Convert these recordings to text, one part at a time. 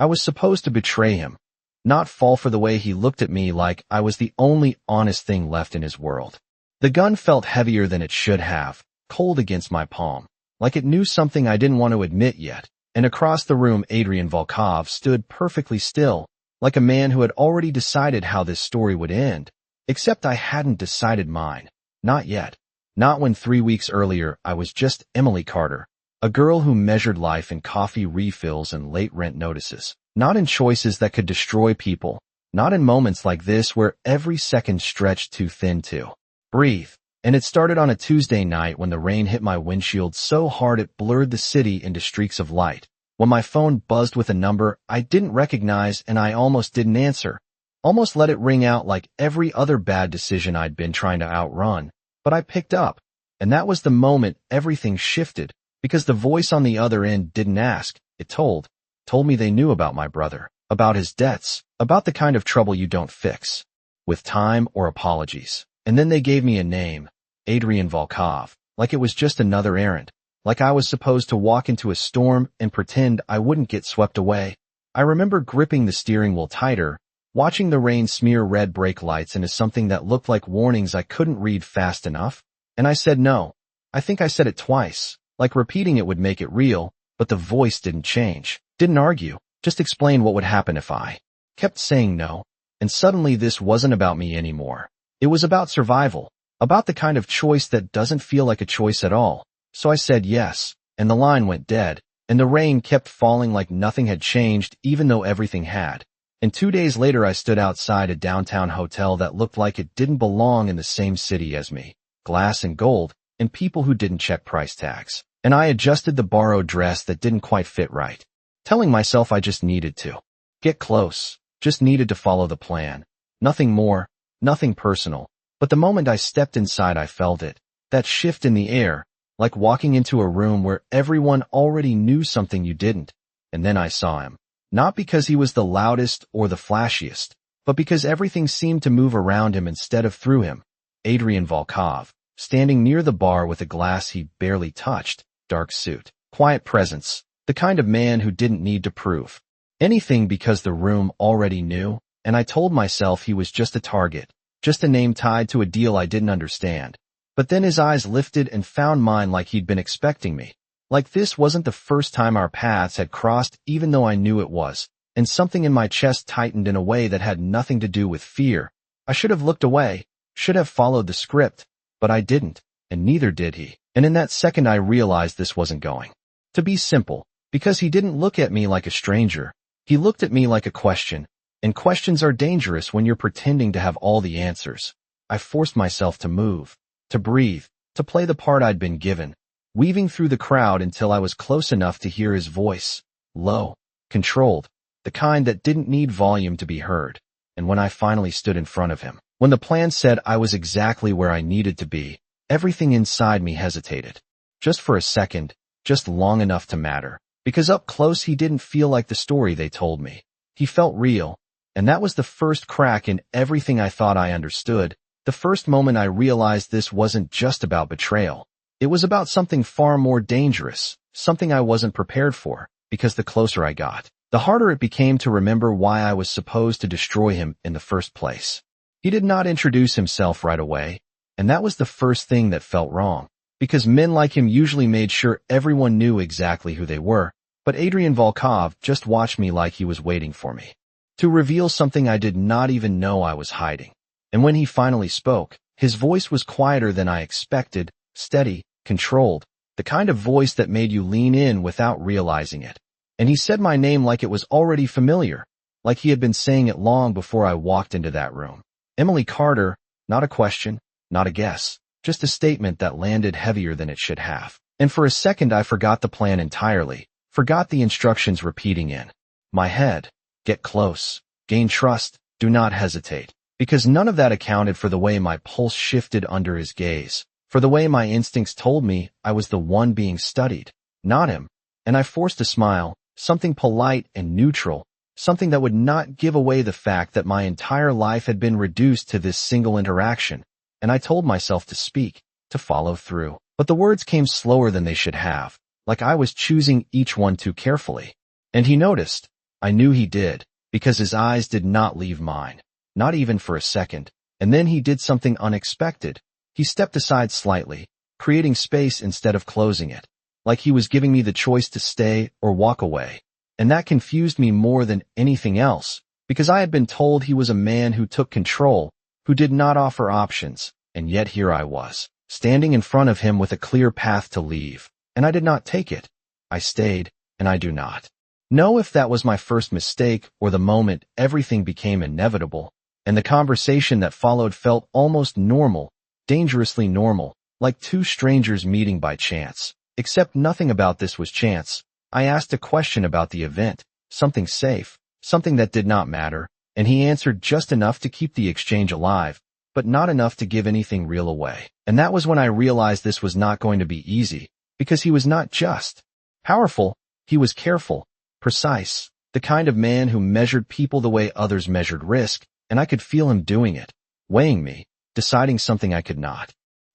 I was supposed to betray him, not fall for the way he looked at me like I was the only honest thing left in his world. The gun felt heavier than it should have, cold against my palm, like it knew something I didn't want to admit yet. And across the room, Adrian Volkov stood perfectly still, like a man who had already decided how this story would end. Except I hadn't decided mine. Not yet. Not when 3 weeks earlier I was just Emily Carter, a girl who measured life in coffee refills and late rent notices. Not in choices that could destroy people. Not in moments like this where every second stretched too thin to breathe. And it started on a Tuesday night when the rain hit my windshield so hard it blurred the city into streaks of light. When my phone buzzed with a number I didn't recognize and I almost didn't answer. Almost let it ring out like every other bad decision I'd been trying to outrun. But I picked up. And that was the moment everything shifted, because the voice on the other end didn't ask, it told me they knew about my brother, about his debts, about the kind of trouble you don't fix with time or apologies. And then they gave me a name, Adrian Volkov, like it was just another errand, like I was supposed to walk into a storm and pretend I wouldn't get swept away. I remember gripping the steering wheel tighter, watching the rain smear red brake lights into something that looked like warnings I couldn't read fast enough. And I said no. I think I said it twice, like repeating it would make it real, but the voice didn't change, didn't argue, just explain what would happen if I kept saying no. And suddenly this wasn't about me anymore. It was about survival, about the kind of choice that doesn't feel like a choice at all. So I said yes, and the line went dead, and the rain kept falling like nothing had changed even though everything had. And 2 days later I stood outside a downtown hotel that looked like it didn't belong in the same city as me. Glass and gold, and people who didn't check price tags. And I adjusted the borrowed dress that didn't quite fit right, telling myself I just needed to get close, just needed to follow the plan. Nothing more, nothing personal. But the moment I stepped inside I felt it, that shift in the air, like walking into a room where everyone already knew something you didn't. And then I saw him. Not because he was the loudest or the flashiest, but because everything seemed to move around him instead of through him. Adrian Volkov, standing near the bar with a glass he barely touched, dark suit, quiet presence, the kind of man who didn't need to prove anything because the room already knew, and I told myself he was just a target, just a name tied to a deal I didn't understand. But then his eyes lifted and found mine like he'd been expecting me. Like this wasn't the first time our paths had crossed even though I knew it was, and something in my chest tightened in a way that had nothing to do with fear. I should have looked away, should have followed the script, but I didn't, and neither did he. And in that second I realized this wasn't going to be simple, because he didn't look at me like a stranger. He looked at me like a question, and questions are dangerous when you're pretending to have all the answers. I forced myself to move, to breathe, to play the part I'd been given, weaving through the crowd until I was close enough to hear his voice, low, controlled, the kind that didn't need volume to be heard. And when I finally stood in front of him, when the plan said I was exactly where I needed to be, everything inside me hesitated. Just for a second, just long enough to matter. Because up close he didn't feel like the story they told me. He felt real, and that was the first crack in everything I thought I understood, the first moment I realized this wasn't just about betrayal. It was about something far more dangerous, something I wasn't prepared for, because the closer I got, the harder it became to remember why I was supposed to destroy him in the first place. He did not introduce himself right away, and that was the first thing that felt wrong, because men like him usually made sure everyone knew exactly who they were, but Adrian Volkov just watched me like he was waiting for me to reveal something I did not even know I was hiding. And when he finally spoke, his voice was quieter than I expected, steady, controlled, the kind of voice that made you lean in without realizing it. And he said my name like it was already familiar, like he had been saying it long before I walked into that room. Emily Carter, not a question, not a guess, just a statement that landed heavier than it should have. And for a second I forgot the plan entirely, forgot the instructions repeating in my head. Get close, gain trust, do not hesitate. Because none of that accounted for the way my pulse shifted under his gaze, for the way my instincts told me I was the one being studied, not him. And I forced a smile, something polite and neutral, something that would not give away the fact that my entire life had been reduced to this single interaction. And I told myself to speak, to follow through. But the words came slower than they should have, like I was choosing each one too carefully. And he noticed. I knew he did, because his eyes did not leave mine, not even for a second. And then he did something unexpected. He stepped aside slightly, creating space instead of closing it, like he was giving me the choice to stay or walk away. And that confused me more than anything else, because I had been told he was a man who took control, who did not offer options, and yet here I was, standing in front of him with a clear path to leave, and I did not take it. I stayed, and I do not know if that was my first mistake or the moment everything became inevitable, and the conversation that followed felt almost normal, dangerously normal, like two strangers meeting by chance. Except nothing about this was chance. I asked a question about the event, something safe, something that did not matter, and he answered just enough to keep the exchange alive, but not enough to give anything real away. And that was when I realized this was not going to be easy, because he was not just powerful, he was careful, precise, the kind of man who measured people the way others measured risk, and I could feel him doing it, weighing me, deciding something I could not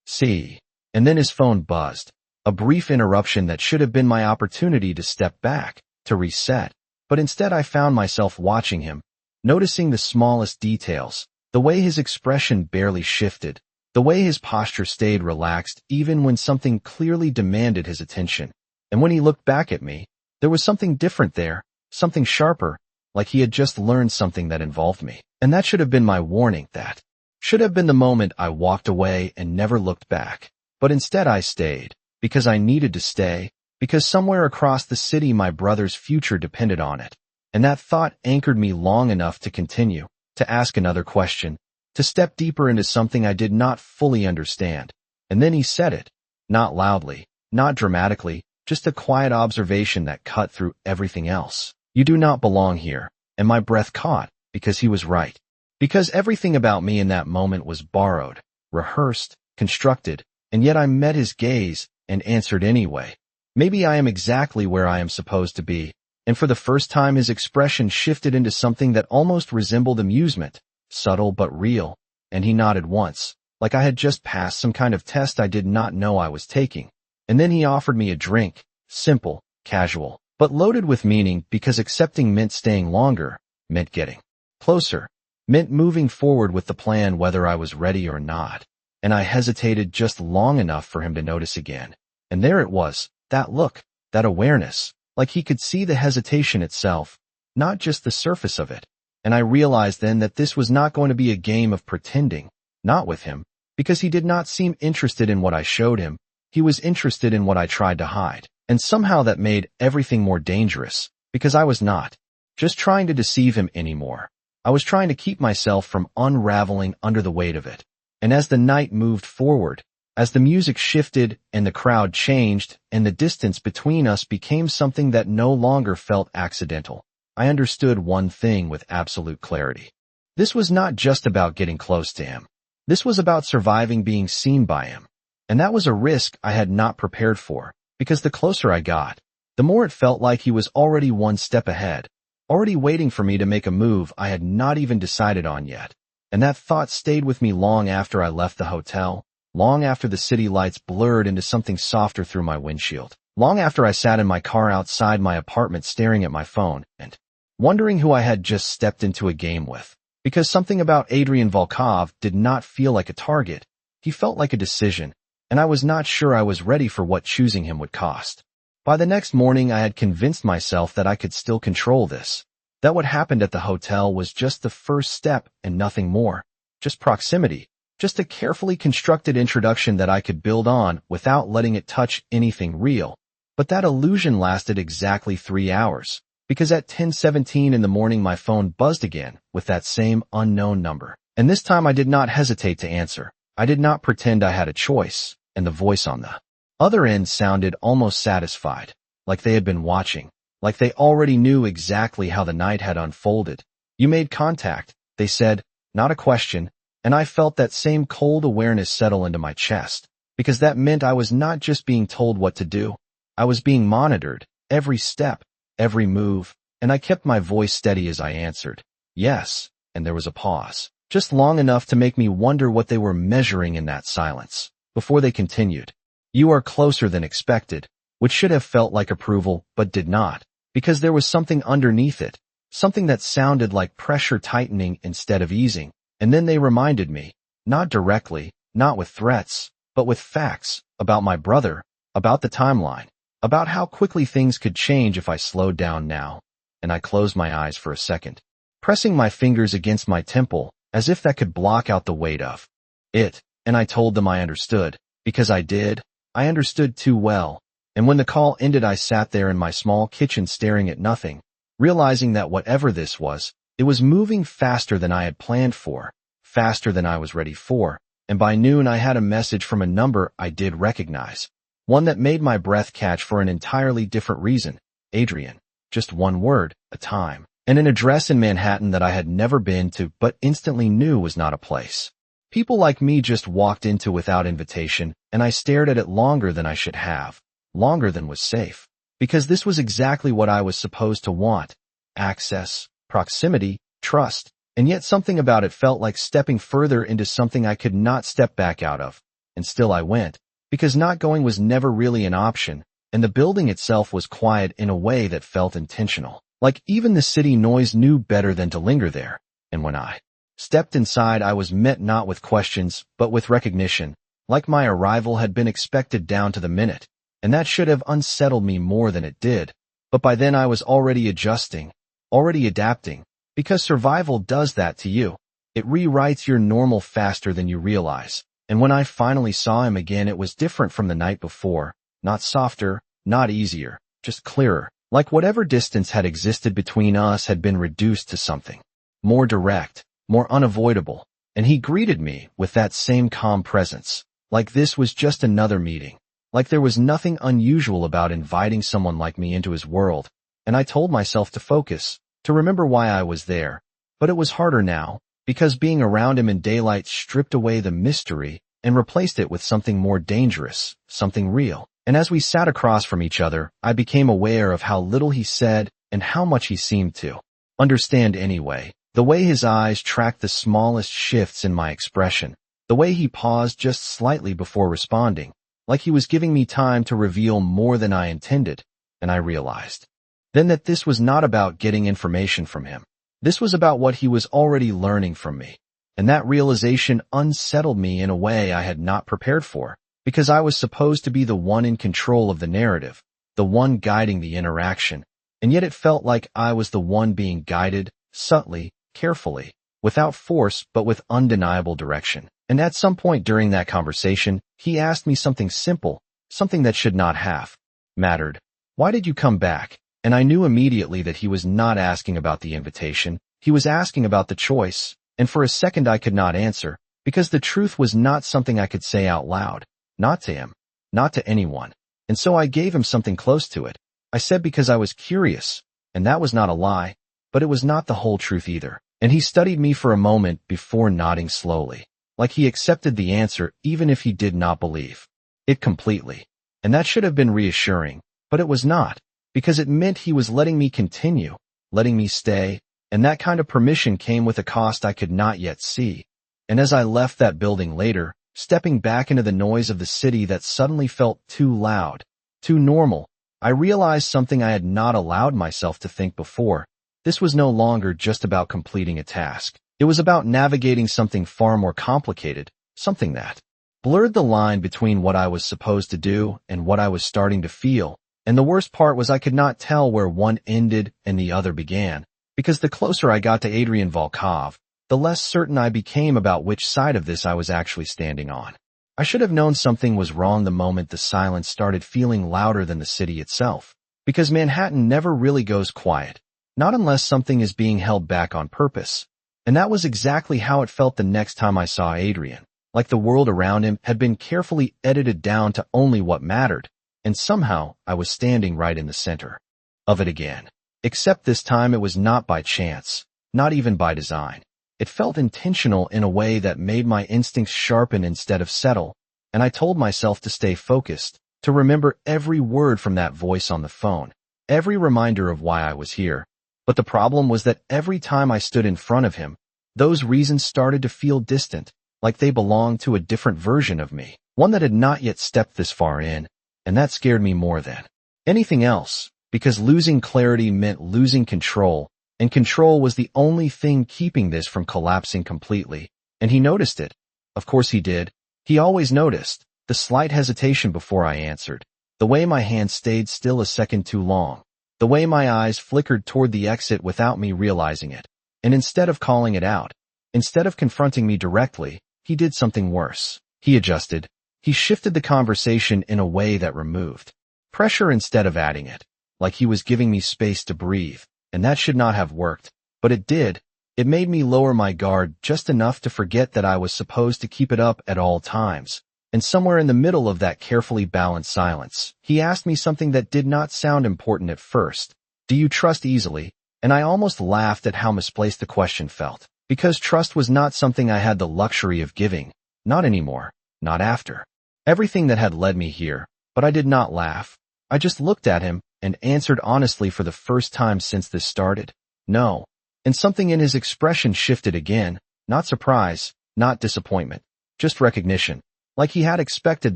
see. And then his phone buzzed, a brief interruption that should have been my opportunity to step back, to reset. But instead I found myself watching him, noticing the smallest details, the way his expression barely shifted, the way his posture stayed relaxed even when something clearly demanded his attention. And when he looked back at me, there was something different there, something sharper, like he had just learned something that involved me. And that should have been my warning, that should have been the moment I walked away and never looked back. But instead I stayed, because I needed to stay, because somewhere across the city my brother's future depended on it. And that thought anchored me long enough to continue, to ask another question, to step deeper into something I did not fully understand. And then he said it, not loudly, not dramatically, just a quiet observation that cut through everything else. You do not belong here. And my breath caught, because he was right. Because everything about me in that moment was borrowed, rehearsed, constructed, and yet I met his gaze and answered anyway. Maybe I am exactly where I am supposed to be. And for the first time his expression shifted into something that almost resembled amusement, subtle but real, and he nodded once, like I had just passed some kind of test I did not know I was taking. And then he offered me a drink, simple, casual, but loaded with meaning, because accepting meant staying longer, meant getting closer, meant moving forward with the plan whether I was ready or not. And I hesitated just long enough for him to notice again. And there it was, that look, that awareness, like he could see the hesitation itself, not just the surface of it. And I realized then that this was not going to be a game of pretending, not with him, because he did not seem interested in what I showed him. He was interested in what I tried to hide. And somehow that made everything more dangerous, because I was not just trying to deceive him anymore. I was trying to keep myself from unraveling under the weight of it. And as the night moved forward, as the music shifted and the crowd changed and the distance between us became something that no longer felt accidental, I understood one thing with absolute clarity. This was not just about getting close to him. This was about surviving being seen by him. And that was a risk I had not prepared for, because the closer I got, the more it felt like he was already one step ahead, already waiting for me to make a move I had not even decided on yet. And that thought stayed with me long after I left the hotel, long after the city lights blurred into something softer through my windshield, long after I sat in my car outside my apartment staring at my phone and wondering who I had just stepped into a game with. Because something about Adrian Volkov did not feel like a target. He felt like a decision, and I was not sure I was ready for what choosing him would cost. By the next morning I had convinced myself that I could still control this, that what happened at the hotel was just the first step and nothing more, just proximity, just a carefully constructed introduction that I could build on without letting it touch anything real. But that illusion lasted exactly 3 hours, because at 10:17 in the morning my phone buzzed again with that same unknown number. And this time I did not hesitate to answer. I did not pretend I had a choice, and the voice on the other end sounded almost satisfied, like they had been watching, like they already knew exactly how the night had unfolded. "You made contact," they said, not a question, and I felt that same cold awareness settle into my chest, because that meant I was not just being told what to do. I was being monitored, every step, every move, and I kept my voice steady as I answered, "Yes," and there was a pause, just long enough to make me wonder what they were measuring in that silence, before they continued. "You are closer than expected," which should have felt like approval, but did not, because there was something underneath it, something that sounded like pressure tightening instead of easing, and then they reminded me, not directly, not with threats, but with facts, about my brother, about the timeline, about how quickly things could change if I slowed down now. And I closed my eyes for a second, pressing my fingers against my temple, as if that could block out the weight of it, and I told them I understood, because I did. I understood too well, and when the call ended I sat there in my small kitchen staring at nothing, realizing that whatever this was, it was moving faster than I had planned for, faster than I was ready for, and by noon I had a message from a number I did recognize, one that made my breath catch for an entirely different reason. Adrian. Just one word, a time, and an address in Manhattan that I had never been to but instantly knew was not a place people like me just walked into without invitation, and I stared at it longer than I should have, longer than was safe, because this was exactly what I was supposed to want: access, proximity, trust, and yet something about it felt like stepping further into something I could not step back out of. And still I went, because not going was never really an option, and the building itself was quiet in a way that felt intentional, like even the city noise knew better than to linger there. And when I stepped inside, I was met not with questions, but with recognition, like my arrival had been expected down to the minute, and that should have unsettled me more than it did. But by then I was already adjusting, already adapting, because survival does that to you. It rewrites your normal faster than you realize. And when I finally saw him again, it was different from the night before, not softer, not easier, just clearer, like whatever distance had existed between us had been reduced to something more direct, more unavoidable, and he greeted me with that same calm presence, like this was just another meeting, like there was nothing unusual about inviting someone like me into his world. And I told myself to focus, to remember why I was there, but it was harder now, because being around him in daylight stripped away the mystery and replaced it with something more dangerous, something real. And as we sat across from each other, I became aware of how little he said and how much he seemed to understand anyway. The way his eyes tracked the smallest shifts in my expression, the way he paused just slightly before responding, like he was giving me time to reveal more than I intended. And I realized then that this was not about getting information from him. This was about what he was already learning from me. And that realization unsettled me in a way I had not prepared for, because I was supposed to be the one in control of the narrative, the one guiding the interaction, and yet it felt like I was the one being guided, subtly, carefully, without force but with undeniable direction. And at some point during that conversation, he asked me something simple, something that should not have mattered. Why did you come back? And I knew immediately that he was not asking about the invitation, he was asking about the choice, and for a second I could not answer, because the truth was not something I could say out loud, not to him, not to anyone. And so I gave him something close to it. I said because I was curious, and that was not a lie, but it was not the whole truth either. And he studied me for a moment before nodding slowly, like he accepted the answer even if he did not believe it completely. And that should have been reassuring, but it was not, because it meant he was letting me continue, letting me stay, and that kind of permission came with a cost I could not yet see. And as I left that building later, stepping back into the noise of the city that suddenly felt too loud, too normal, I realized something I had not allowed myself to think before. This was no longer just about completing a task. It was about navigating something far more complicated, something that blurred the line between what I was supposed to do and what I was starting to feel. And the worst part was I could not tell where one ended and the other began, because the closer I got to Adrian Volkov, the less certain I became about which side of this I was actually standing on. I should have known something was wrong the moment the silence started feeling louder than the city itself, because Manhattan never really goes quiet. Not unless something is being held back on purpose. And that was exactly how it felt the next time I saw Adrian, like the world around him had been carefully edited down to only what mattered, and somehow I was standing right in the center of it again. Except this time it was not by chance, not even by design. It felt intentional in a way that made my instincts sharpen instead of settle, and I told myself to stay focused, to remember every word from that voice on the phone, every reminder of why I was here. But the problem was that every time I stood in front of him, those reasons started to feel distant, like they belonged to a different version of me, one that had not yet stepped this far in, and that scared me more than anything else, because losing clarity meant losing control, and control was the only thing keeping this from collapsing completely, and he noticed it. Of course he did. He always noticed the slight hesitation before I answered, the way my hand stayed still a second too long, the way my eyes flickered toward the exit without me realizing it. And instead of calling it out, instead of confronting me directly, he did something worse. He adjusted. He shifted the conversation in a way that removed pressure instead of adding it, like he was giving me space to breathe, and that should not have worked, but it did. It made me lower my guard just enough to forget that I was supposed to keep it up at all times. And somewhere in the middle of that carefully balanced silence, he asked me something that did not sound important at first. Do you trust easily? And I almost laughed at how misplaced the question felt, because trust was not something I had the luxury of giving. Not anymore. Not after everything that had led me here. But I did not laugh. I just looked at him and answered honestly for the first time since this started. No. And something in his expression shifted again. Not surprise, not disappointment, just recognition. Like he had expected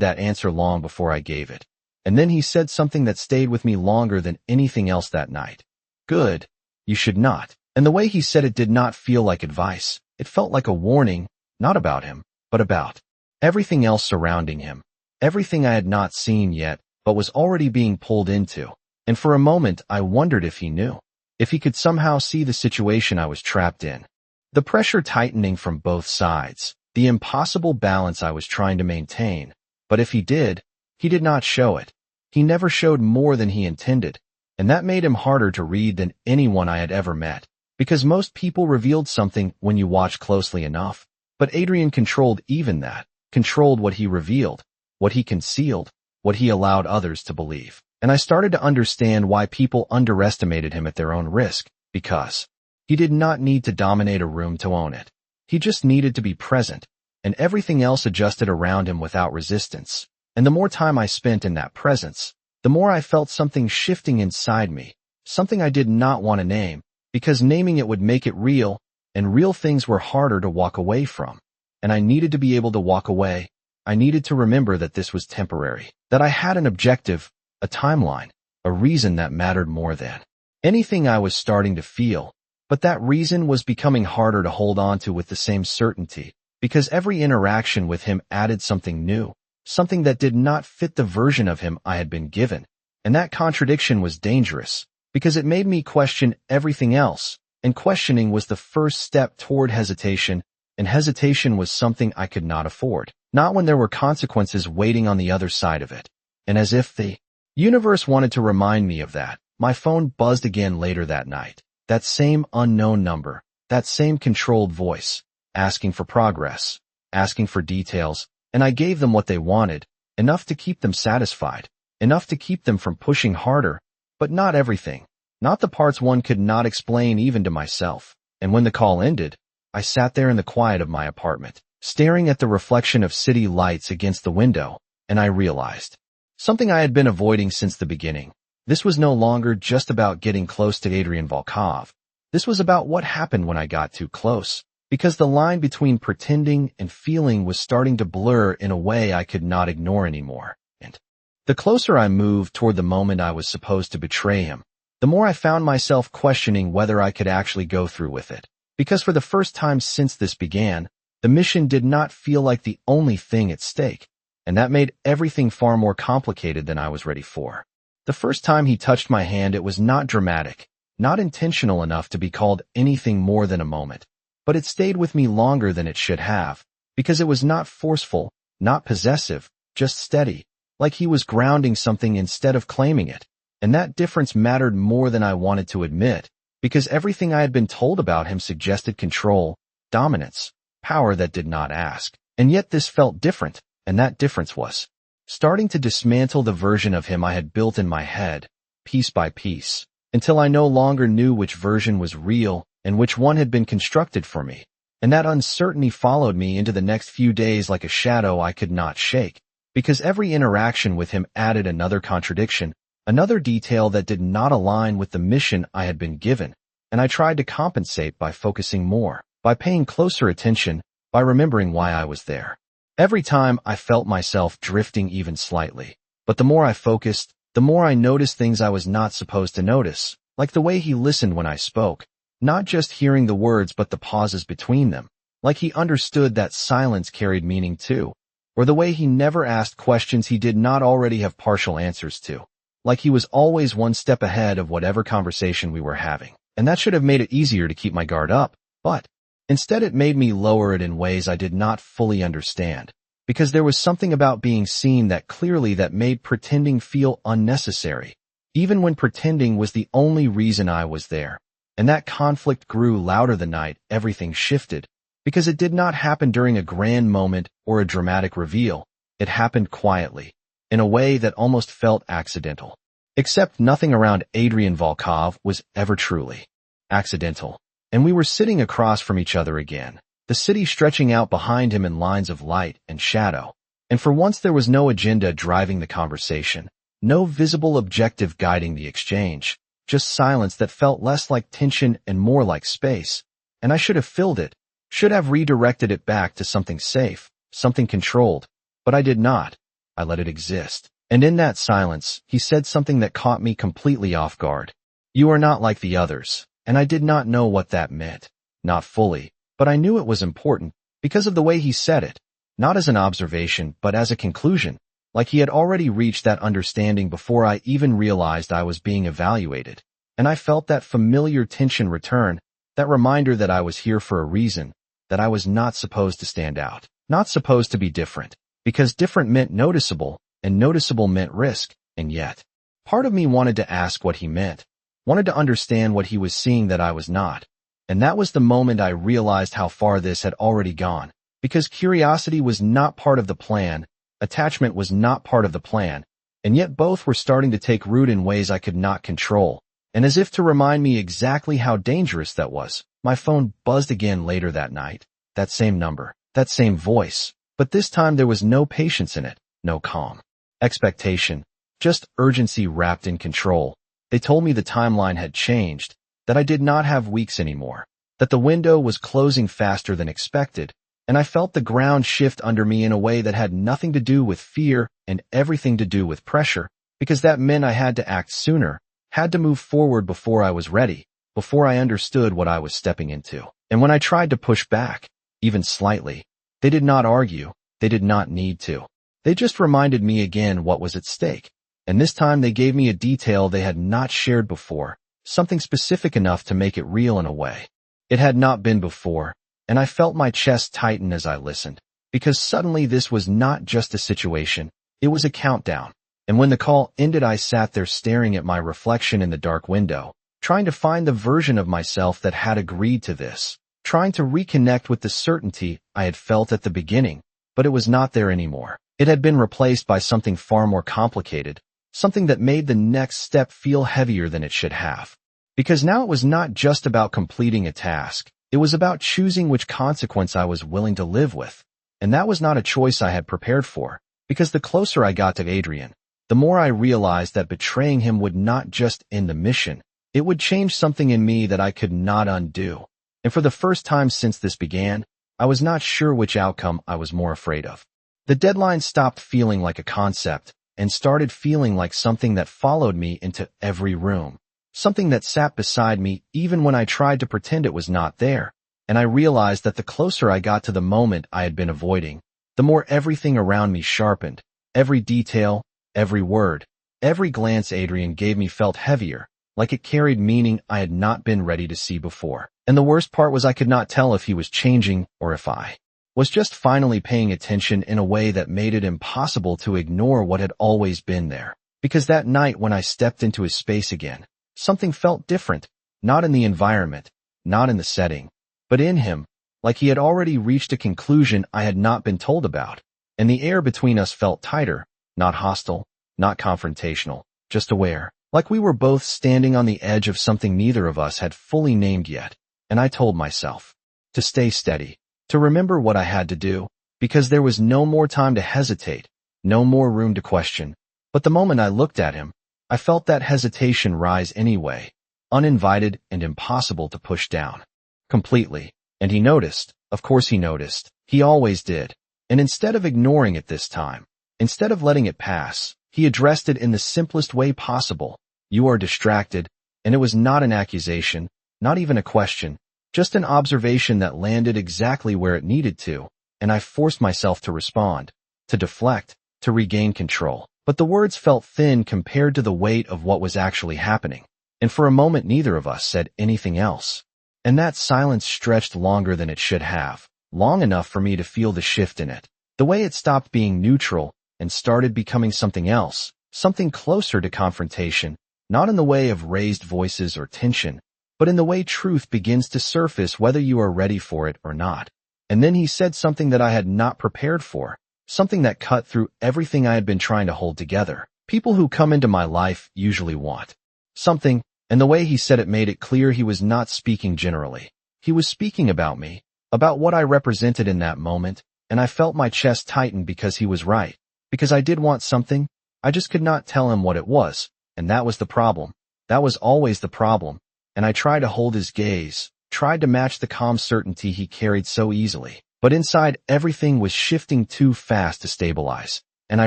that answer long before I gave it. And then he said something that stayed with me longer than anything else that night. Good. You should not. And the way he said it did not feel like advice. It felt like a warning, not about him, but about everything else surrounding him. Everything I had not seen yet, but was already being pulled into. And for a moment, I wondered if he knew. If he could somehow see the situation I was trapped in. The pressure tightening from both sides. The impossible balance I was trying to maintain. But if he did not show it. He never showed more than he intended. And that made him harder to read than anyone I had ever met. Because most people revealed something when you watch closely enough. But Adrian controlled even that. Controlled what he revealed. What he concealed. What he allowed others to believe. And I started to understand why people underestimated him at their own risk. Because he did not need to dominate a room to own it. He just needed to be present. And everything else adjusted around him without resistance. And the more time I spent in that presence, the more I felt something shifting inside me. Something I did not want to name. Because naming it would make it real. And real things were harder to walk away from. And I needed to be able to walk away. I needed to remember that this was temporary. That I had an objective. A timeline, a reason that mattered more than anything I was starting to feel, but that reason was becoming harder to hold on to with the same certainty, because every interaction with him added something new, something that did not fit the version of him I had been given, and that contradiction was dangerous, because it made me question everything else, and questioning was the first step toward hesitation, and hesitation was something I could not afford, not when there were consequences waiting on the other side of it, and as if the universe wanted to remind me of that. My phone buzzed again later that night. That same unknown number, that same controlled voice, asking for progress, asking for details, and I gave them what they wanted, enough to keep them satisfied, enough to keep them from pushing harder, but not everything, not the parts one could not explain even to myself. And when the call ended, I sat there in the quiet of my apartment, staring at the reflection of city lights against the window, and I realized something I had been avoiding since the beginning. This was no longer just about getting close to Adrian Volkov. This was about what happened when I got too close, because the line between pretending and feeling was starting to blur in a way I could not ignore anymore. And the closer I moved toward the moment I was supposed to betray him, the more I found myself questioning whether I could actually go through with it. Because for the first time since this began, the mission did not feel like the only thing at stake. And that made everything far more complicated than I was ready for. The first time he touched my hand, it was not dramatic, not intentional enough to be called anything more than a moment. But it stayed with me longer than it should have, because it was not forceful, not possessive, just steady, like he was grounding something instead of claiming it. And that difference mattered more than I wanted to admit, because everything I had been told about him suggested control, dominance, power that did not ask. And yet this felt different. And that difference was starting to dismantle the version of him I had built in my head, piece by piece, until I no longer knew which version was real and which one had been constructed for me. And that uncertainty followed me into the next few days like a shadow I could not shake, because every interaction with him added another contradiction, another detail that did not align with the mission I had been given. And I tried to compensate by focusing more, by paying closer attention, by remembering why I was there. Every time I felt myself drifting even slightly. But the more I focused, the more I noticed things I was not supposed to notice, like the way he listened when I spoke, not just hearing the words but the pauses between them, like he understood that silence carried meaning too, or the way he never asked questions he did not already have partial answers to, like he was always one step ahead of whatever conversation we were having. And that should have made it easier to keep my guard up, but instead it made me lower it in ways I did not fully understand, because there was something about being seen that clearly that made pretending feel unnecessary, even when pretending was the only reason I was there. And that conflict grew louder the night everything shifted, because it did not happen during a grand moment or a dramatic reveal. It happened quietly, in a way that almost felt accidental. Except nothing around Adrian Volkov was ever truly accidental. And we were sitting across from each other again, the city stretching out behind him in lines of light and shadow. And for once there was no agenda driving the conversation, no visible objective guiding the exchange, just silence that felt less like tension and more like space. And I should have filled it, should have redirected it back to something safe, something controlled. But I did not. I let it exist. And in that silence, he said something that caught me completely off guard. "You are not like the others." And I did not know what that meant. Not fully, but I knew it was important, because of the way he said it. Not as an observation, but as a conclusion, like he had already reached that understanding before I even realized I was being evaluated. And I felt that familiar tension return, that reminder that I was here for a reason, that I was not supposed to stand out, not supposed to be different, because different meant noticeable, and noticeable meant risk. And yet, part of me wanted to ask what he meant, wanted to understand what he was seeing that I was not. And that was the moment I realized how far this had already gone, because curiosity was not part of the plan, attachment was not part of the plan, and yet both were starting to take root in ways I could not control. And as if to remind me exactly how dangerous that was, my phone buzzed again later that night. That same number, that same voice, but this time there was no patience in it, no calm expectation, just urgency wrapped in control. They told me the timeline had changed, that I did not have weeks anymore, that the window was closing faster than expected, and I felt the ground shift under me in a way that had nothing to do with fear and everything to do with pressure, because that meant I had to act sooner, had to move forward before I was ready, before I understood what I was stepping into. And when I tried to push back, even slightly, they did not argue, they did not need to. They just reminded me again what was at stake. And this time they gave me a detail they had not shared before, something specific enough to make it real in a way. It had not been before, and I felt my chest tighten as I listened, because suddenly this was not just a situation, it was a countdown. And when the call ended, I sat there staring at my reflection in the dark window, trying to find the version of myself that had agreed to this, trying to reconnect with the certainty I had felt at the beginning, but it was not there anymore. It had been replaced by something far more complicated, something that made the next step feel heavier than it should have. Because now it was not just about completing a task, it was about choosing which consequence I was willing to live with. And that was not a choice I had prepared for, because the closer I got to Adrian, the more I realized that betraying him would not just end the mission, it would change something in me that I could not undo. And for the first time since this began, I was not sure which outcome I was more afraid of. The deadline stopped feeling like a concept and started feeling like something that followed me into every room, something that sat beside me even when I tried to pretend it was not there. And I realized that the closer I got to the moment I had been avoiding, the more everything around me sharpened. Every detail, every word, every glance Adrian gave me felt heavier, like it carried meaning I had not been ready to see before. And the worst part was I could not tell if he was changing or if I was just finally paying attention in a way that made it impossible to ignore what had always been there. Because that night when I stepped into his space again, something felt different, not in the environment, not in the setting, but in him, like he had already reached a conclusion I had not been told about. And the air between us felt tighter, not hostile, not confrontational, just aware, like we were both standing on the edge of something neither of us had fully named yet. And I told myself to stay steady, to remember what I had to do, because there was no more time to hesitate, no more room to question. But the moment I looked at him, I felt that hesitation rise anyway, uninvited and impossible to push down. Completely. And he noticed. Of course he noticed. He always did. And instead of ignoring it this time, instead of letting it pass, he addressed it in the simplest way possible. "You are distracted." And it was not an accusation, Not even a question, just an observation that landed exactly where it needed to, and I forced myself to respond, to deflect, to regain control. But the words felt thin compared to the weight of what was actually happening, and for a moment neither of us said anything else. And that silence stretched longer than it should have, long enough for me to feel the shift in it. The way it stopped being neutral and started becoming something else, something closer to confrontation, not in the way of raised voices or tension, but in the way truth begins to surface whether you are ready for it or not. And then he said something that I had not prepared for, something that cut through everything I had been trying to hold together. People who come into my life usually want something, and the way he said it made it clear he was not speaking generally. He was speaking about me, about what I represented in that moment, and I felt my chest tighten because he was right. Because I did want something, I just could not tell him what it was, and that was the problem. That was always the problem, and I tried to hold his gaze, tried to match the calm certainty he carried so easily. But inside, everything was shifting too fast to stabilize, and I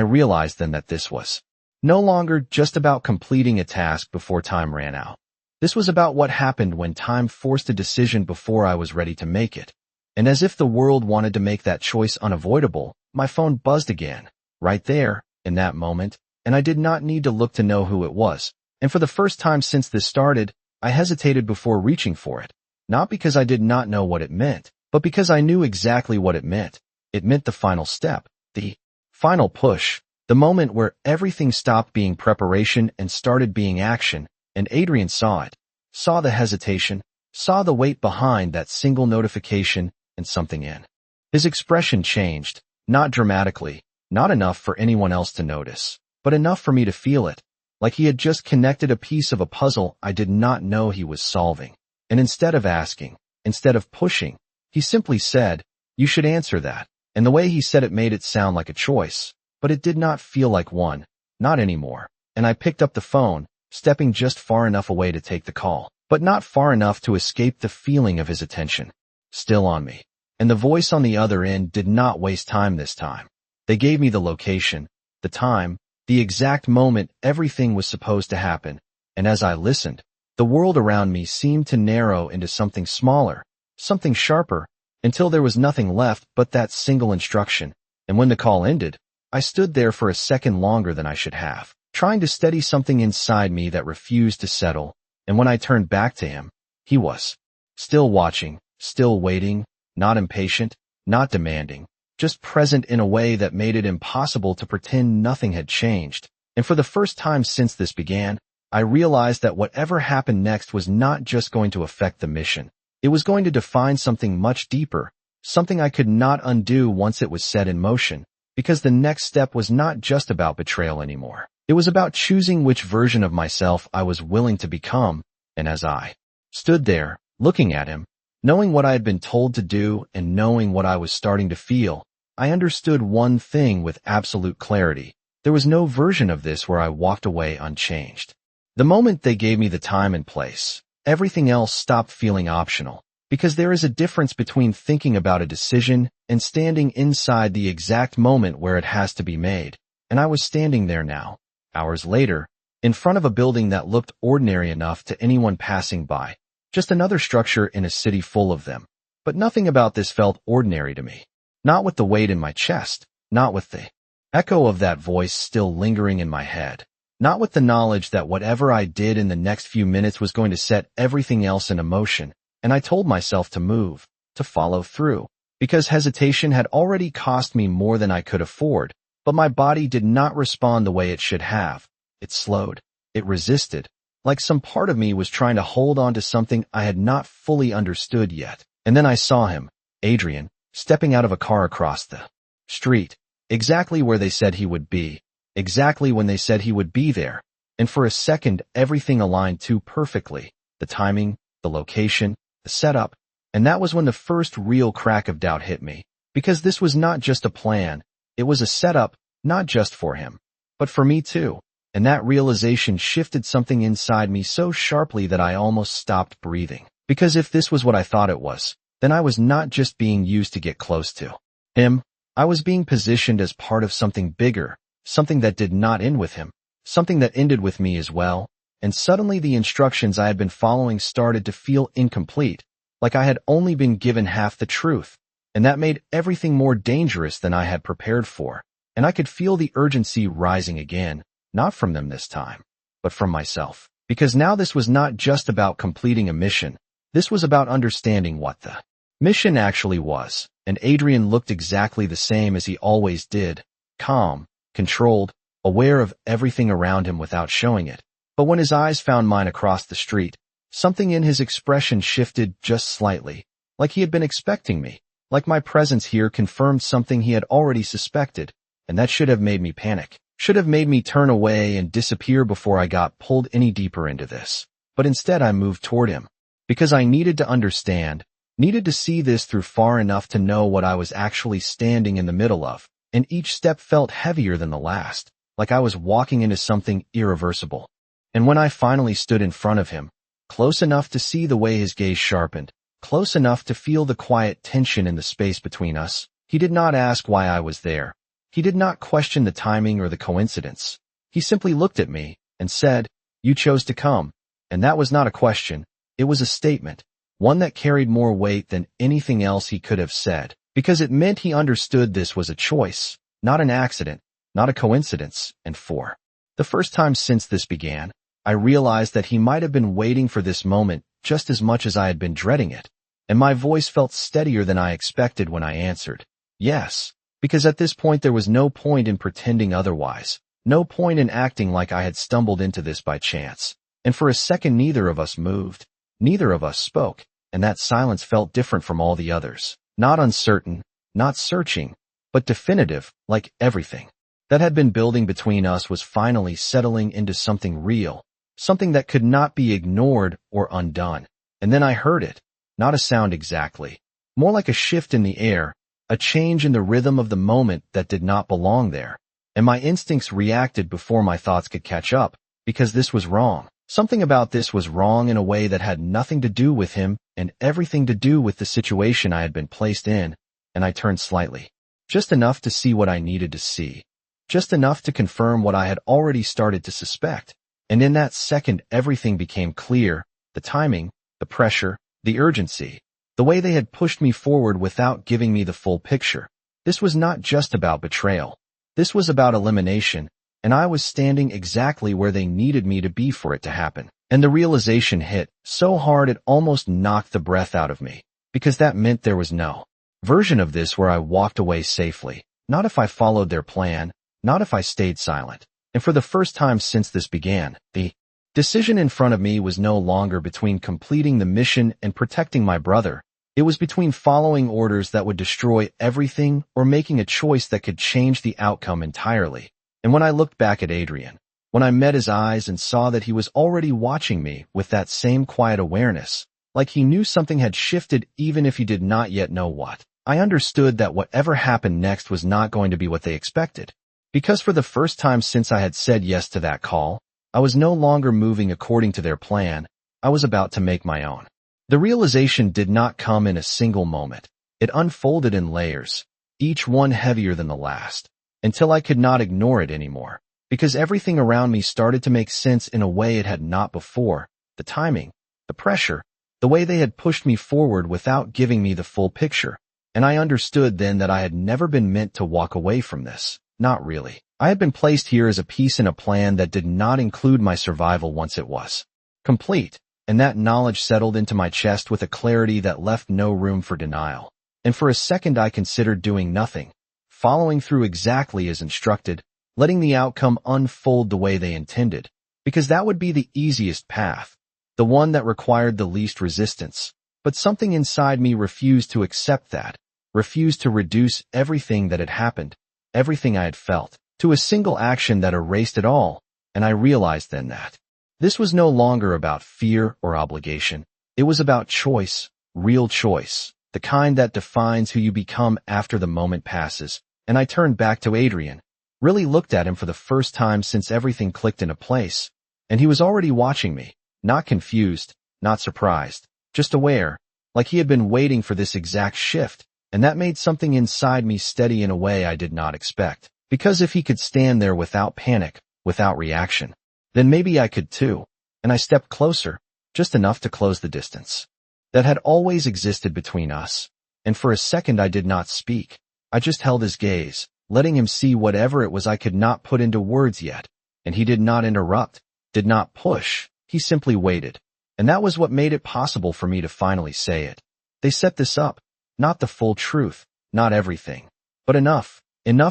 realized then that this was no longer just about completing a task before time ran out. This was about what happened when time forced a decision before I was ready to make it. And as if the world wanted to make that choice unavoidable, my phone buzzed again, right there, in that moment, and I did not need to look to know who it was. And for the first time since this started, I hesitated before reaching for it, not because I did not know what it meant, but because I knew exactly what it meant. It meant the final step, the final push, the moment where everything stopped being preparation and started being action, and Adrian saw it, saw the hesitation, saw the weight behind that single notification, and something in his expression changed, not dramatically, not enough for anyone else to notice, but enough for me to feel it, like he had just connected a piece of a puzzle I did not know he was solving. And instead of asking, instead of pushing, he simply said, "You should answer that." And the way he said it made it sound like a choice, but it did not feel like one, not anymore. And I picked up the phone, stepping just far enough away to take the call, but not far enough to escape the feeling of his attention still on me. And the voice on the other end did not waste time this time. They gave me the location, the time, the exact moment everything was supposed to happen, and as I listened, the world around me seemed to narrow into something smaller, something sharper, until there was nothing left but that single instruction. And when the call ended, I stood there for a second longer than I should have, trying to steady something inside me that refused to settle. And when I turned back to him, he was still watching, still waiting, not impatient, not demanding, just present in a way that made it impossible to pretend nothing had changed. And for the first time since this began, I realized that whatever happened next was not just going to affect the mission. It was going to define something much deeper, something I could not undo once it was set in motion, because the next step was not just about betrayal anymore. It was about choosing which version of myself I was willing to become, and as I stood there, looking at him, knowing what I had been told to do and knowing what I was starting to feel, I understood one thing with absolute clarity. There was no version of this where I walked away unchanged. The moment they gave me the time and place, everything else stopped feeling optional, because there is a difference between thinking about a decision and standing inside the exact moment where it has to be made. And I was standing there now, hours later, in front of a building that looked ordinary enough to anyone passing by, just another structure in a city full of them. But nothing about this felt ordinary to me. Not with the weight in my chest, not with the echo of that voice still lingering in my head, not with the knowledge that whatever I did in the next few minutes was going to set everything else in motion. And I told myself to move, to follow through, because hesitation had already cost me more than I could afford. But my body did not respond the way it should have. It slowed. It resisted, like some part of me was trying to hold on to something I had not fully understood yet. And then I saw him, Adrian, stepping out of a car across the street, exactly where they said he would be, exactly when they said he would be there. And for a second, everything aligned too perfectly, the timing, the location, the setup. And that was when the first real crack of doubt hit me, because this was not just a plan. It was a setup, not just for him, but for me too. And that realization shifted something inside me so sharply that I almost stopped breathing. Because if this was what I thought it was, then I was not just being used to get close to him. I was being positioned as part of something bigger, something that did not end with him, something that ended with me as well. and suddenly the instructions I had been following started to feel incomplete, like I had only been given half the truth, and that made everything more dangerous than I had prepared for, and I could feel the urgency rising again, not from them this time, but from myself. Because now this was not just about completing a mission, this was about understanding what the mission actually was, and Adrian looked exactly the same as he always did, calm, controlled, aware of everything around him without showing it. But when his eyes found mine across the street, something in his expression shifted just slightly, like he had been expecting me, like my presence here confirmed something he had already suspected, and that should have made me panic, should have made me turn away and disappear before I got pulled any deeper into this. But instead I moved toward him, because I needed to understand, needed to see this through far enough to know what I was actually standing in the middle of, and each step felt heavier than the last, like I was walking into something irreversible. And when I finally stood in front of him, close enough to see the way his gaze sharpened, close enough to feel the quiet tension in the space between us, he did not ask why I was there. He did not question the timing or the coincidence. He simply looked at me and said, "You chose to come." And that was not a question, it was a statement, one that carried more weight than anything else he could have said, because it meant he understood this was a choice, not an accident, not a coincidence. And for the first time since this began, I realized that he might have been waiting for this moment just as much as I had been dreading it, and my voice felt steadier than I expected when I answered, "Yes," because at this point there was no point in pretending otherwise, no point in acting like I had stumbled into this by chance. And for a second neither of us moved, neither of us spoke, and that silence felt different from all the others, not uncertain, not searching, but definitive, like everything that had been building between us was finally settling into something real, something that could not be ignored or undone. And then I heard it, not a sound exactly, more like a shift in the air, a change in the rhythm of the moment that did not belong there. And my instincts reacted before my thoughts could catch up, because this was wrong. Something about this was wrong in a way that had nothing to do with him and everything to do with the situation I had been placed in, and I turned slightly. Just enough to see what I needed to see. Just enough to confirm what I had already started to suspect. And in that second everything became clear, the timing, the pressure, the urgency, the way they had pushed me forward without giving me the full picture. This was not just about betrayal. This was about elimination, and I was standing exactly where they needed me to be for it to happen. And the realization hit so hard it almost knocked the breath out of me, because that meant there was no version of this where I walked away safely, not if I followed their plan, not if I stayed silent. And for the first time since this began, the decision in front of me was no longer between completing the mission and protecting my brother. It was between following orders that would destroy everything or making a choice that could change the outcome entirely. And when I looked back at Adrian, when I met his eyes and saw that he was already watching me with that same quiet awareness, like he knew something had shifted even if he did not yet know what, I understood that whatever happened next was not going to be what they expected. Because for the first time since I had said yes to that call, I was no longer moving according to their plan, I was about to make my own. The realization did not come in a single moment. It unfolded in layers, each one heavier than the last, until I could not ignore it anymore, because everything around me started to make sense in a way it had not before. The timing, the pressure, the way they had pushed me forward without giving me the full picture. And I understood then that I had never been meant to walk away from this. Not really. I had been placed here as a piece in a plan that did not include my survival once it was complete, and that knowledge settled into my chest with a clarity that left no room for denial. And for a second I considered doing nothing, following through exactly as instructed, letting the outcome unfold the way they intended, because that would be the easiest path, the one that required the least resistance. But something inside me refused to accept that, refused to reduce everything that had happened, everything I had felt, to a single action that erased it all. And I realized then that this was no longer about fear or obligation. It was about choice, real choice, the kind that defines who you become after the moment passes. And I turned back to Adrian, really looked at him for the first time since everything clicked into place. And he was already watching me, not confused, not surprised, just aware, like he had been waiting for this exact shift. And that made something inside me steady in a way I did not expect. Because if he could stand there without panic, without reaction, then maybe I could too. and I stepped closer, just enough to close the distance that had always existed between us. And for a second I did not speak. I just held his gaze, letting him see whatever it was I could not put into words yet. And he did not interrupt, did not push. He simply waited. And that was what made it possible for me to finally say it. They set this up. Not the full truth, not everything, but enough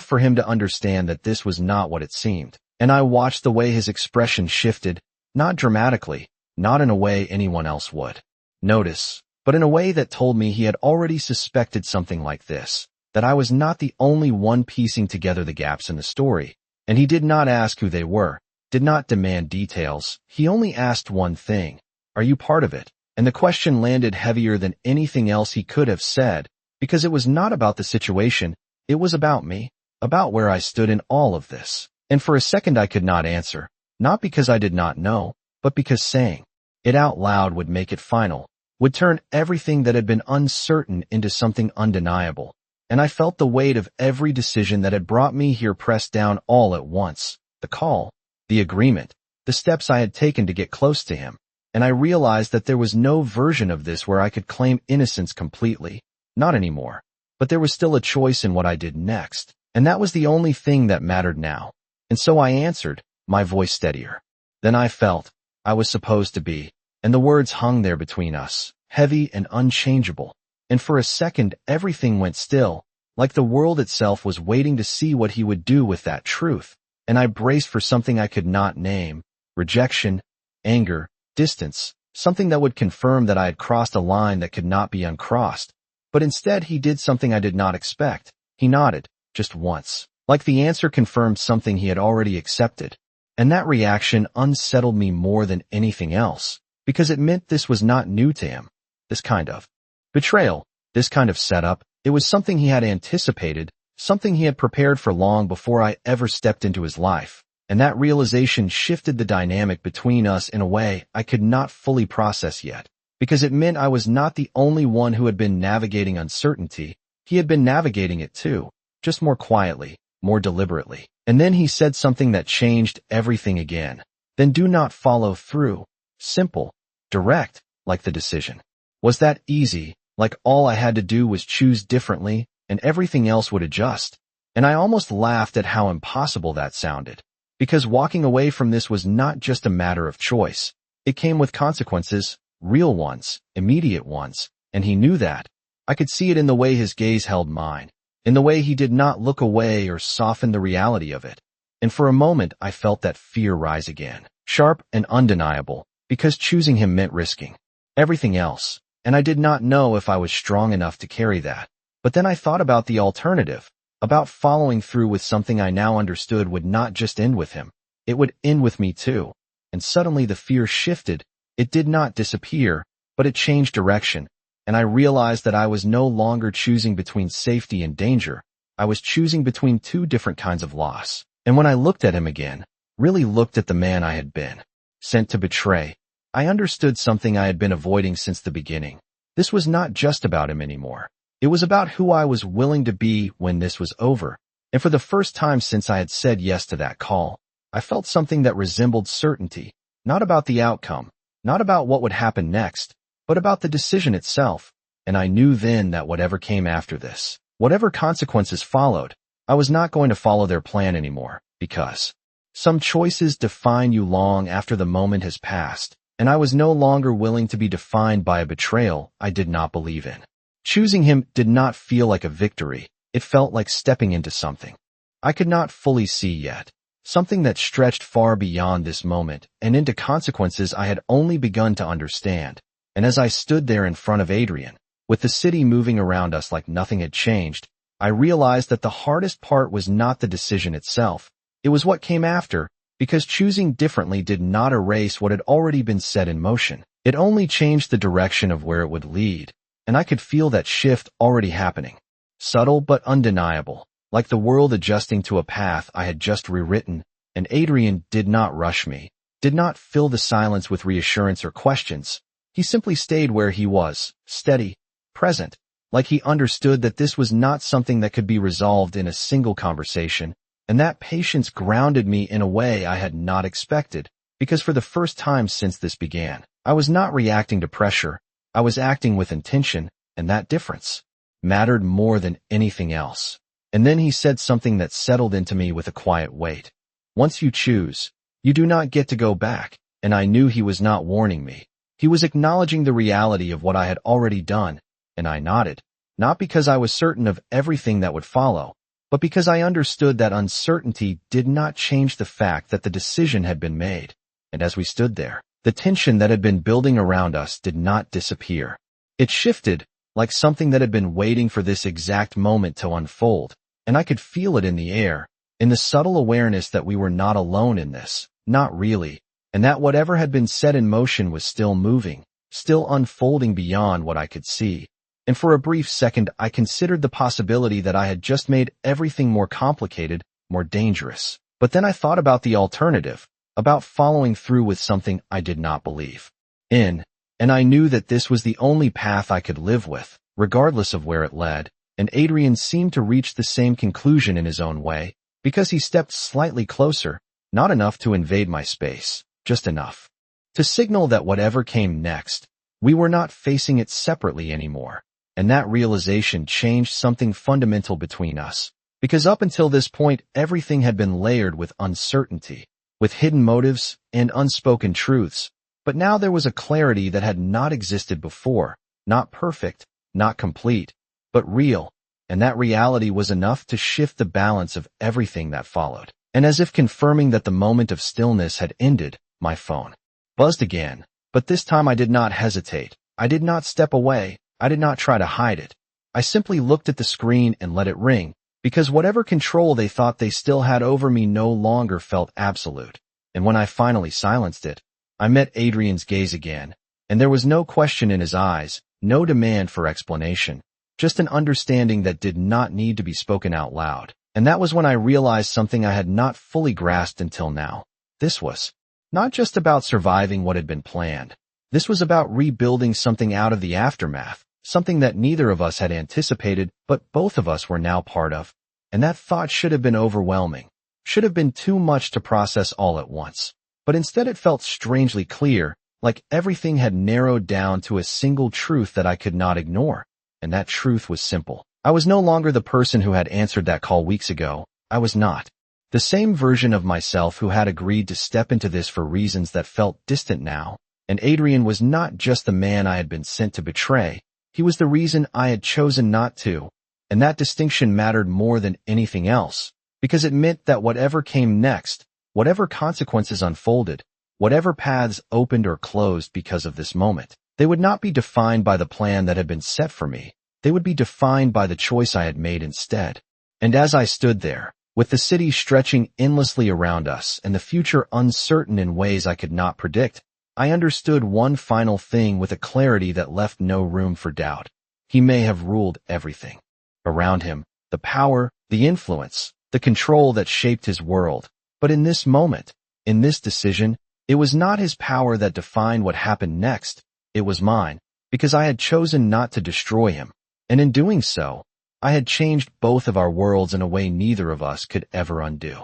for him to understand that this was not what it seemed. And I watched the way his expression shifted, not dramatically, not in a way anyone else would notice, but in a way that told me he had already suspected something like this, that I was not the only one piecing together the gaps in the story. And he did not ask who they were, did not demand details. He only asked one thing: are you part of it? And the question landed heavier than anything else he could have said, because it was not about the situation, it was about me, about where I stood in all of this. And for a second I could not answer, not because I did not know, but because saying it out loud would make it final, would turn everything that had been uncertain into something undeniable. And I felt the weight of every decision that had brought me here pressed down all at once. The call, the agreement, the steps I had taken to get close to him. And I realized that there was no version of this where I could claim innocence completely. Not anymore. But there was still a choice in what I did next. And that was the only thing that mattered now. And so I answered, my voice steadier than I felt I was supposed to be. And the words hung there between us, heavy and unchangeable. And for a second everything went still, like the world itself was waiting to see what he would do with that truth. And I braced for something I could not name: rejection, anger, distance, something that would confirm that I had crossed a line that could not be uncrossed. But instead he did something I did not expect. He nodded, just once, like the answer confirmed something he had already accepted. And that reaction unsettled me more than anything else, because it meant this was not new to him. This kind of betrayal, this kind of setup, it was something he had anticipated, something he had prepared for long before I ever stepped into his life. And that realization shifted the dynamic between us in a way I could not fully process yet, because it meant I was not the only one who had been navigating uncertainty. He had been navigating it too, just more quietly, more deliberately. And then he said something that changed everything again. Then do not follow through. Simple, direct, like the decision was that easy, like all I had to do was choose differently, and everything else would adjust. And I almost laughed at how impossible that sounded. Because walking away from this was not just a matter of choice. It came with consequences, real ones, immediate ones, and he knew that. I could see it in the way his gaze held mine, in the way he did not look away or soften the reality of it. And for a moment I felt that fear rise again, sharp and undeniable, because choosing him meant risking everything else, and I did not know if I was strong enough to carry that. But then I thought about the alternative, about following through with something I now understood would not just end with him, it would end with me too. And suddenly the fear shifted. It did not disappear, but it changed direction, and I realized that I was no longer choosing between safety and danger. I was choosing between two different kinds of loss. And when I looked at him again, really looked at the man I had been sent to betray, I understood something I had been avoiding since the beginning. This was not just about him anymore. It was about who I was willing to be when this was over. And for the first time since I had said yes to that call, I felt something that resembled certainty, not about the outcome, not about what would happen next, but about the decision itself. And I knew then that whatever came after this, whatever consequences followed, I was not going to follow their plan anymore, because some choices define you long after the moment has passed, and I was no longer willing to be defined by a betrayal I did not believe in. Choosing him did not feel like a victory. It felt like stepping into something I could not fully see yet, something that stretched far beyond this moment and into consequences I had only begun to understand. And as I stood there in front of Adrian, with the city moving around us like nothing had changed, I realized that the hardest part was not the decision itself. It was what came after, because choosing differently did not erase what had already been set in motion. It only changed the direction of where it would lead. And I could feel that shift already happening. Subtle but undeniable, like the world adjusting to a path I had just rewritten. And Adrian did not rush me, did not fill the silence with reassurance or questions. He simply stayed where he was, steady, present, like he understood that this was not something that could be resolved in a single conversation. And that patience grounded me in a way I had not expected, because for the first time since this began, I was not reacting to pressure, I was acting with intention, and that difference mattered more than anything else. And then he said something that settled into me with a quiet weight. Once you choose, you do not get to go back, and I knew he was not warning me. He was acknowledging the reality of what I had already done, and I nodded, not because I was certain of everything that would follow, but because I understood that uncertainty did not change the fact that the decision had been made. And as we stood there, the tension that had been building around us did not disappear. It shifted, like something that had been waiting for this exact moment to unfold, and I could feel it in the air, in the subtle awareness that we were not alone in this, not really, and that whatever had been set in motion was still moving, still unfolding beyond what I could see. And for a brief second I considered the possibility that I had just made everything more complicated, more dangerous. But then I thought about the alternative, about following through with something I did not believe in, and I knew that this was the only path I could live with, regardless of where it led, and Adrian seemed to reach the same conclusion in his own way, because he stepped slightly closer, not enough to invade my space, just enough to signal that whatever came next, we were not facing it separately anymore. And that realization changed something fundamental between us, because up until this point everything had been layered with uncertainty, with hidden motives and unspoken truths, but now there was a clarity that had not existed before, not perfect, not complete, but real, and that reality was enough to shift the balance of everything that followed. And as if confirming that the moment of stillness had ended, my phone buzzed again, but this time I did not hesitate. I did not step away. I did not try to hide it. I simply looked at the screen and let it ring, because whatever control they thought they still had over me no longer felt absolute. And when I finally silenced it, I met Adrian's gaze again, and there was no question in his eyes, no demand for explanation, just an understanding that did not need to be spoken out loud. And that was when I realized something I had not fully grasped until now. This was not just about surviving what had been planned. This was about rebuilding something out of the aftermath, something that neither of us had anticipated, but both of us were now part of. And that thought should have been overwhelming, should have been too much to process all at once. But instead it felt strangely clear, like everything had narrowed down to a single truth that I could not ignore. And that truth was simple. I was no longer the person who had answered that call weeks ago. I was not the same version of myself who had agreed to step into this for reasons that felt distant now. And Adrian was not just the man I had been sent to betray. He was the reason I had chosen not to. And that distinction mattered more than anything else, because it meant that whatever came next, whatever consequences unfolded, whatever paths opened or closed because of this moment, they would not be defined by the plan that had been set for me. They would be defined by the choice I had made instead. And as I stood there, with the city stretching endlessly around us and the future uncertain in ways I could not predict, I understood one final thing with a clarity that left no room for doubt. He may have ruled everything around him, the power, the influence, the control that shaped his world. But in this moment, in this decision, it was not his power that defined what happened next. It was mine, because I had chosen not to destroy him. And in doing so, I had changed both of our worlds in a way neither of us could ever undo.